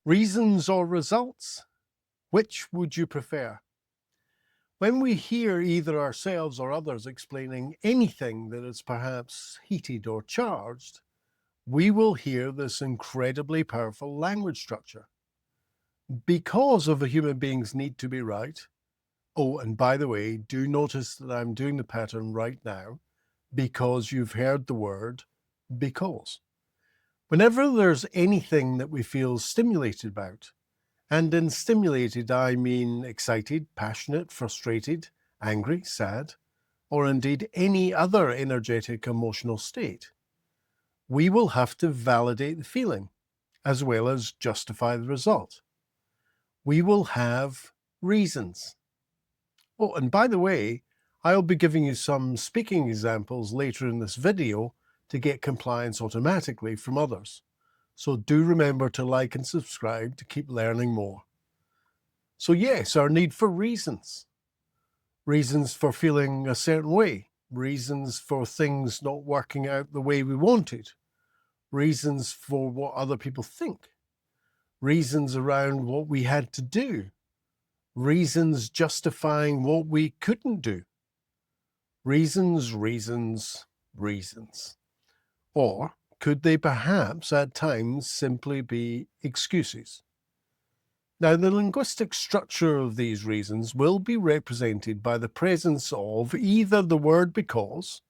Reasons or results? Which would you prefer? When we hear either ourselves or others explaining anything that is perhaps heated or charged, we will hear this incredibly powerful language structure. Because of a human being's need to be right. Oh, and by the way, do notice that I'm doing the pattern right now because you've heard the word because. Whenever there's anything that we feel stimulated about, and in stimulated I mean excited, passionate, frustrated, angry, sad, or indeed any other energetic emotional state, we will have to validate the feeling as well as justify the result. We will have reasons. Oh, and by the way, I'll be giving you some speaking examples later in this video to get compliance automatically from others. So do remember to like and subscribe to keep learning more. So yes, our need for reasons. Reasons for feeling a certain way. Reasons for things not working out the way we wanted. Reasons for what other people think. Reasons around what we had to do. Reasons justifying what we couldn't do. Reasons, reasons, reasons. Or could they perhaps at times simply be excuses? Now, the linguistic structure of these reasons will be represented by the presence of either the word because,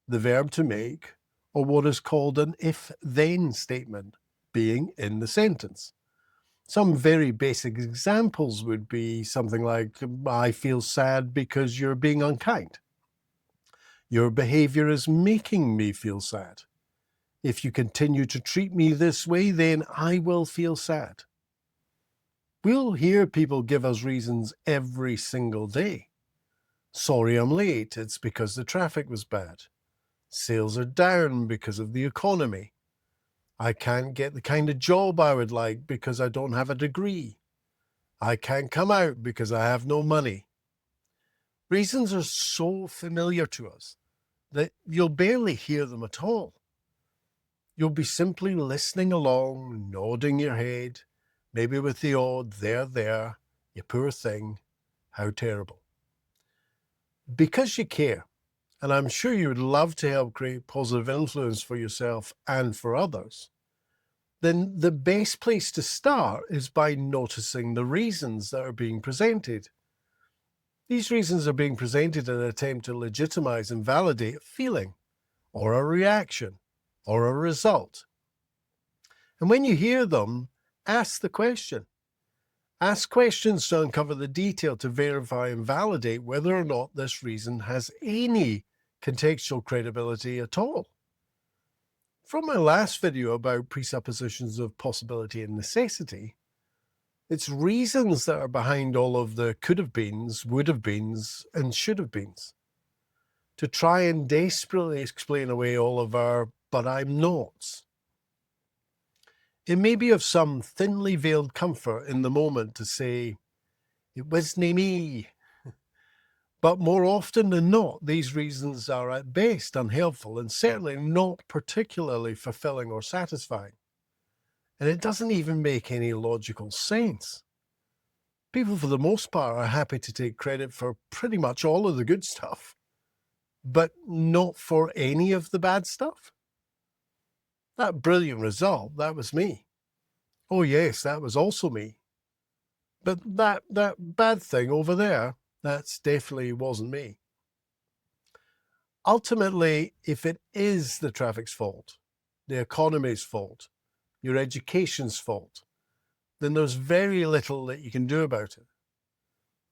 the verb to make, or what is called an if-then statement being in the sentence. Some very basic examples would be something like, I feel sad because you're being unkind. Your behavior is making me feel sad. If you continue to treat me this way, then I will feel sad. We'll hear people give us reasons every single day. Sorry I'm late, it's because the traffic was bad. Sales are down because of the economy. I can't get the kind of job I would like because I don't have a degree. I can't come out because I have no money. Reasons are so familiar to us that you'll barely hear them at all. You'll be simply listening along, nodding your head, maybe with the odd, there, you poor thing, how terrible. Because you care, and I'm sure you would love to help create positive influence for yourself and for others, then the best place to start is by noticing the reasons that are being presented. These reasons are being presented in an attempt to legitimize and validate a feeling, or a reaction, or a result. And when you hear them, ask the question. Ask questions to uncover the detail to verify and validate whether or not this reason has any contextual credibility at all. From my last video about presuppositions of possibility and necessity, it's reasons that are behind all of the could have beens, would have beens, and should have beens, to try and desperately explain away all of our but I'm nots. It may be of some thinly veiled comfort in the moment to say, it wasn't me. But more often than not, these reasons are at best unhelpful and certainly not particularly fulfilling or satisfying. And it doesn't even make any logical sense. People, for the most part, are happy to take credit for pretty much all of the good stuff, but not for any of the bad stuff. That brilliant result, that was me. Oh yes, that was also me. But that bad thing over there, that's definitely wasn't me. Ultimately, if it is the traffic's fault, the economy's fault, your education's fault, then there's very little that you can do about it.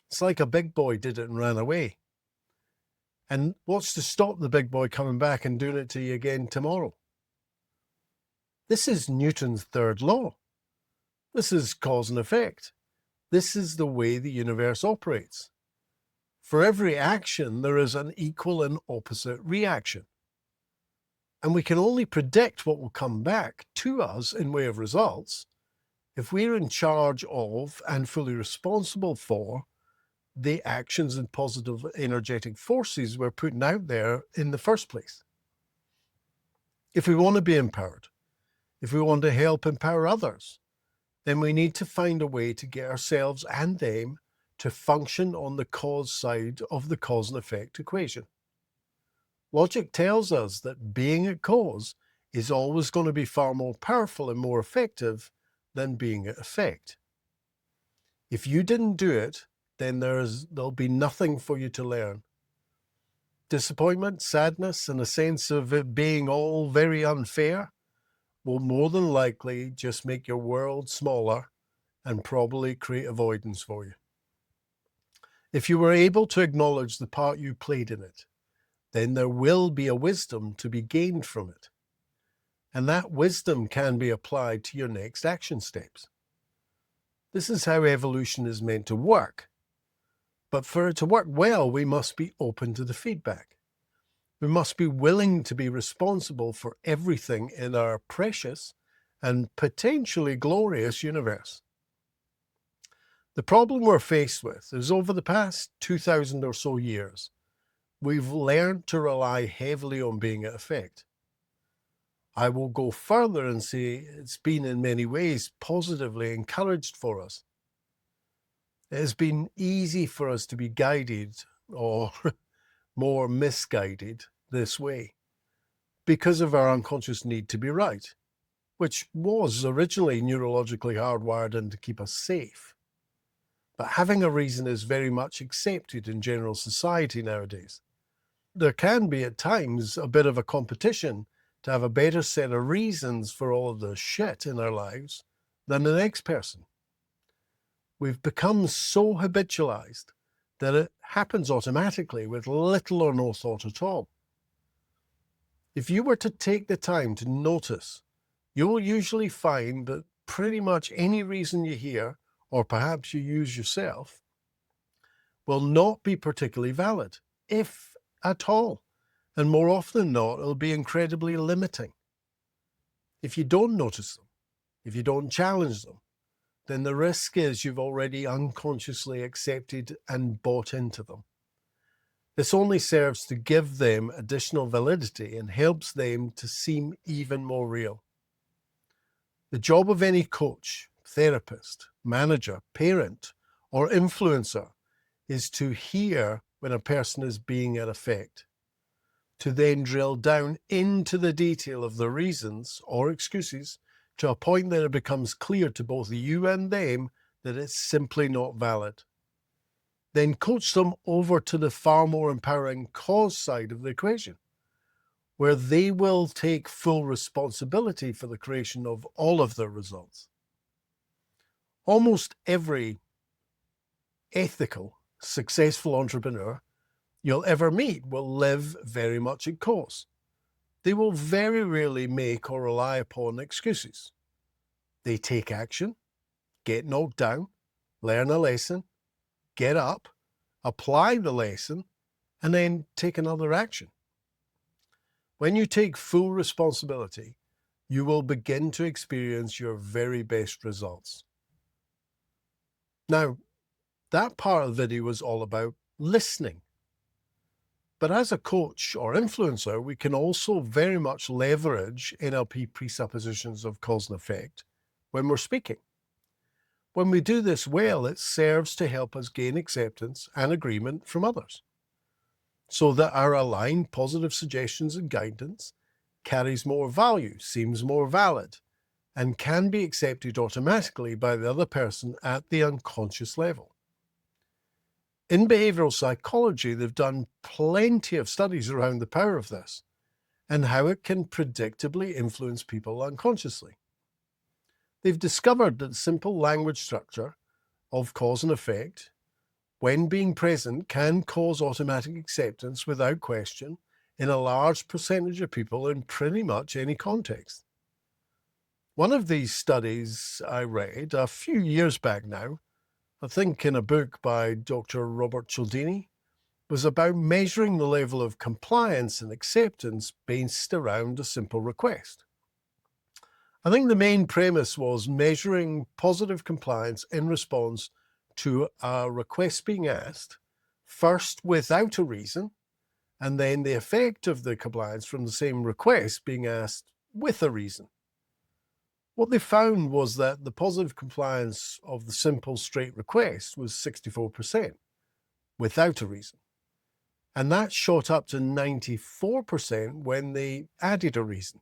It's like a big boy did it and ran away. And what's to stop the big boy coming back and doing it to you again tomorrow? This is Newton's third law. This is cause and effect. This is the way the universe operates. For every action, there is an equal and opposite reaction. And we can only predict what will come back to us in way of results if we're in charge of and fully responsible for the actions and positive energetic forces we're putting out there in the first place. If we want to be empowered, if we want to help empower others, then we need to find a way to get ourselves and them to function on the cause side of the cause and effect equation. Logic tells us that being at cause is always going to be far more powerful and more effective than being at effect. If you didn't do it, then there'll be nothing for you to learn. Disappointment, sadness, and a sense of it being all very unfair will more than likely just make your world smaller and probably create avoidance for you. If you were able to acknowledge the part you played in it, then there will be a wisdom to be gained from it. And that wisdom can be applied to your next action steps. This is how evolution is meant to work. But for it to work well, we must be open to the feedback. We must be willing to be responsible for everything in our precious and potentially glorious universe. The problem we're faced with is over the past 2,000 or so years, we've learned to rely heavily on being at effect. I will go further and say it's been in many ways positively encouraged for us. It has been easy for us to be guided or more misguided this way because of our unconscious need to be right, which was originally neurologically hardwired in to keep us safe. But having a reason is very much accepted in general society nowadays. There can be at times a bit of a competition to have a better set of reasons for all of the shit in our lives than the next person. We've become so habitualized that it happens automatically with little or no thought at all. If you were to take the time to notice, you will usually find that pretty much any reason you hear, or perhaps you use yourself, will not be particularly valid, if at all. And more often than not, it'll be incredibly limiting. If you don't notice them, if you don't challenge them, then the risk is you've already unconsciously accepted and bought into them. This only serves to give them additional validity and helps them to seem even more real. The job of any coach, therapist, manager, parent, or influencer is to hear when a person is being at effect, to then drill down into the detail of the reasons or excuses to a point that it becomes clear to both you and them that it's simply not valid. Then coach them over to the far more empowering cause side of the equation, where they will take full responsibility for the creation of all of their results. Almost every ethical, successful entrepreneur you'll ever meet will live very much at cause. They will very rarely make or rely upon excuses. They take action, get knocked down, learn a lesson, get up, apply the lesson, and then take another action. When you take full responsibility, you will begin to experience your very best results. Now, that part of the video was all about listening. But as a coach or influencer, we can also very much leverage NLP presuppositions of cause and effect when we're speaking. When we do this well, it serves to help us gain acceptance and agreement from others, so that our aligned positive suggestions and guidance carries more value, seems more valid, and can be accepted automatically by the other person at the unconscious level. In behavioral psychology, they've done plenty of studies around the power of this and how it can predictably influence people unconsciously. They've discovered that simple language structure of cause and effect, when being present, can cause automatic acceptance without question in a large percentage of people in pretty much any context. One of these studies I read a few years back now, I think in a book by Dr. Robert Cialdini, was about measuring the level of compliance and acceptance based around a simple request. I think the main premise was measuring positive compliance in response to a request being asked, first without a reason, and then the effect of the compliance from the same request being asked with a reason. What they found was that the positive compliance of the simple straight request was 64% without a reason. And that shot up to 94% when they added a reason.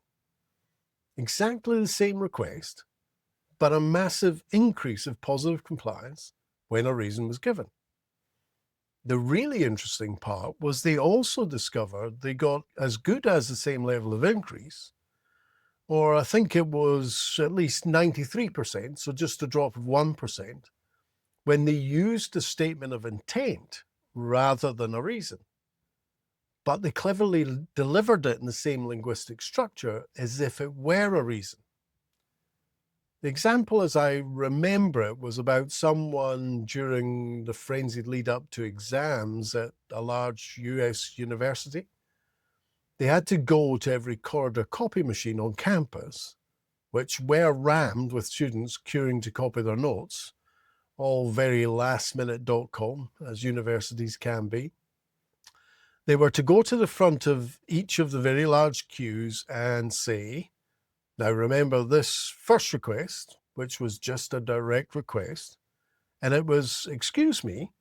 Exactly the same request, but a massive increase of positive compliance when a reason was given. The really interesting part was they also discovered they got as good as the same level of increase, or I think it was at least 93%, so just a drop of 1%, when they used a statement of intent rather than a reason. But they cleverly delivered it in the same linguistic structure as if it were a reason. The example, as I remember it, was about someone during the frenzied lead up to exams at a large US university. They had to go to every corridor copy machine on campus, which were rammed with students queuing to copy their notes, all very lastminute.com, as universities can be. They were to go to the front of each of the very large queues and say, now remember this first request, which was just a direct request, and it was, excuse me,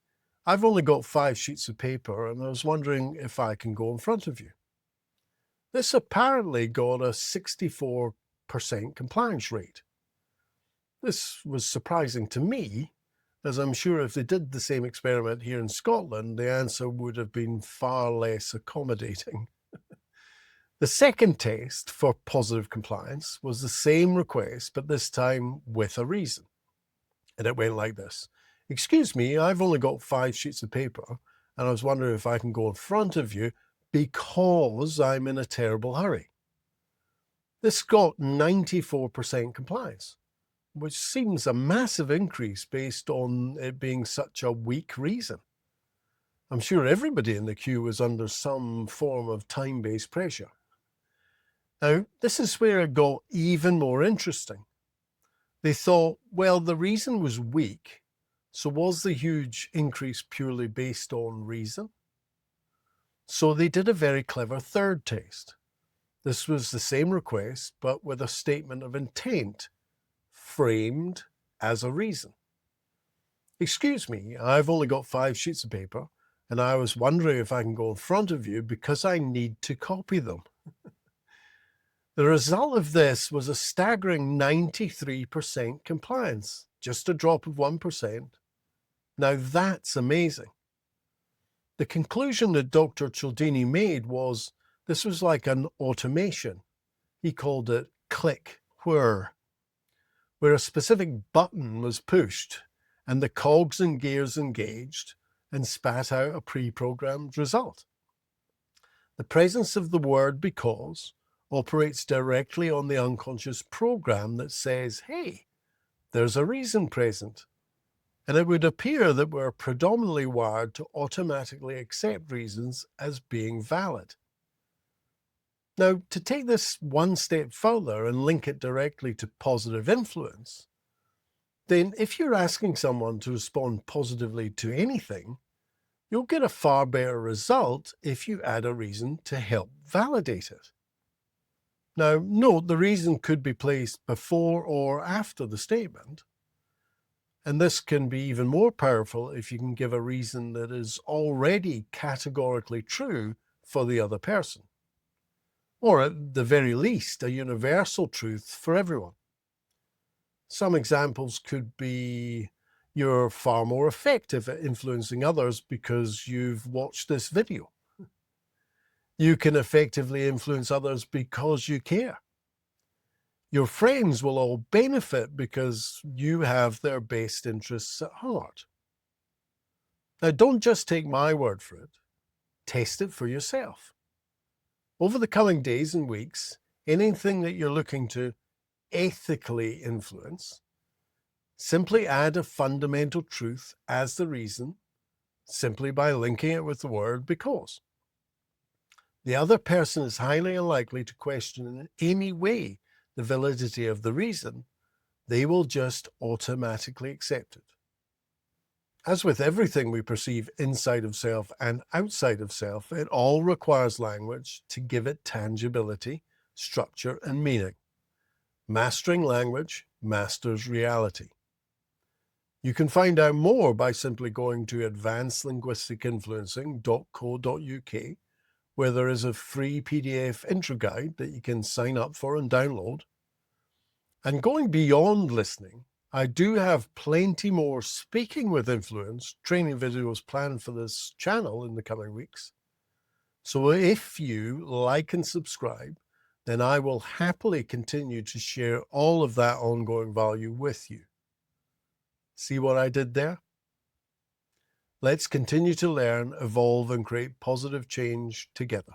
I've only got 5 sheets of paper and I was wondering if I can go in front of you. This apparently got a 64% compliance rate. This was surprising to me, as I'm sure if they did the same experiment here in Scotland, the answer would have been far less accommodating. The second test for positive compliance was the same request, but this time with a reason. And it went like this. Excuse me, I've only got 5 sheets of paper, and I was wondering if I can go in front of you because I'm in a terrible hurry. This got 94% compliance, which seems a massive increase based on it being such a weak reason. I'm sure everybody in the queue was under some form of time-based pressure. Now, this is where it got even more interesting. They thought, well, the reason was weak, so was the huge increase purely based on reason? So they did a very clever third test. This was the same request, but with a statement of intent, framed as a reason. Excuse me, I've only got 5 sheets of paper, and I was wondering if I can go in front of you because I need to copy them. The result of this was a staggering 93% compliance, just a drop of 1%. Now that's amazing. The conclusion that Dr. Cialdini made was this was like an automation. He called it click whir, where a specific button was pushed and the cogs and gears engaged and spat out a pre-programmed result. The presence of the word because operates directly on the unconscious program that says, hey, there's a reason present. And it would appear that we're predominantly wired to automatically accept reasons as being valid. Now, to take this one step further and link it directly to positive influence, then if you're asking someone to respond positively to anything, you'll get a far better result if you add a reason to help validate it. Now, note the reason could be placed before or after the statement, and this can be even more powerful if you can give a reason that is already categorically true for the other person, or at the very least, a universal truth for everyone. Some examples could be you're far more effective at influencing others because you've watched this video. You can effectively influence others because you care. Your friends will all benefit because you have their best interests at heart. Now, don't just take my word for it. Test it for yourself. Over the coming days and weeks, anything that you're looking to ethically influence, simply add a fundamental truth as the reason, simply by linking it with the word because. The other person is highly unlikely to question in any way the validity of the reason. They will just automatically accept it. As with everything we perceive inside of self and outside of self, it all requires language to give it tangibility, structure, and meaning. Mastering language masters reality. You can find out more by simply going to advancedlinguisticinfluencing.co.uk, where there is a free PDF intro guide that you can sign up for and download. And going beyond listening, I do have plenty more speaking with influence training videos planned for this channel in the coming weeks. So if you like and subscribe, then I will happily continue to share all of that ongoing value with you. See what I did there? Let's continue to learn, evolve, and create positive change together.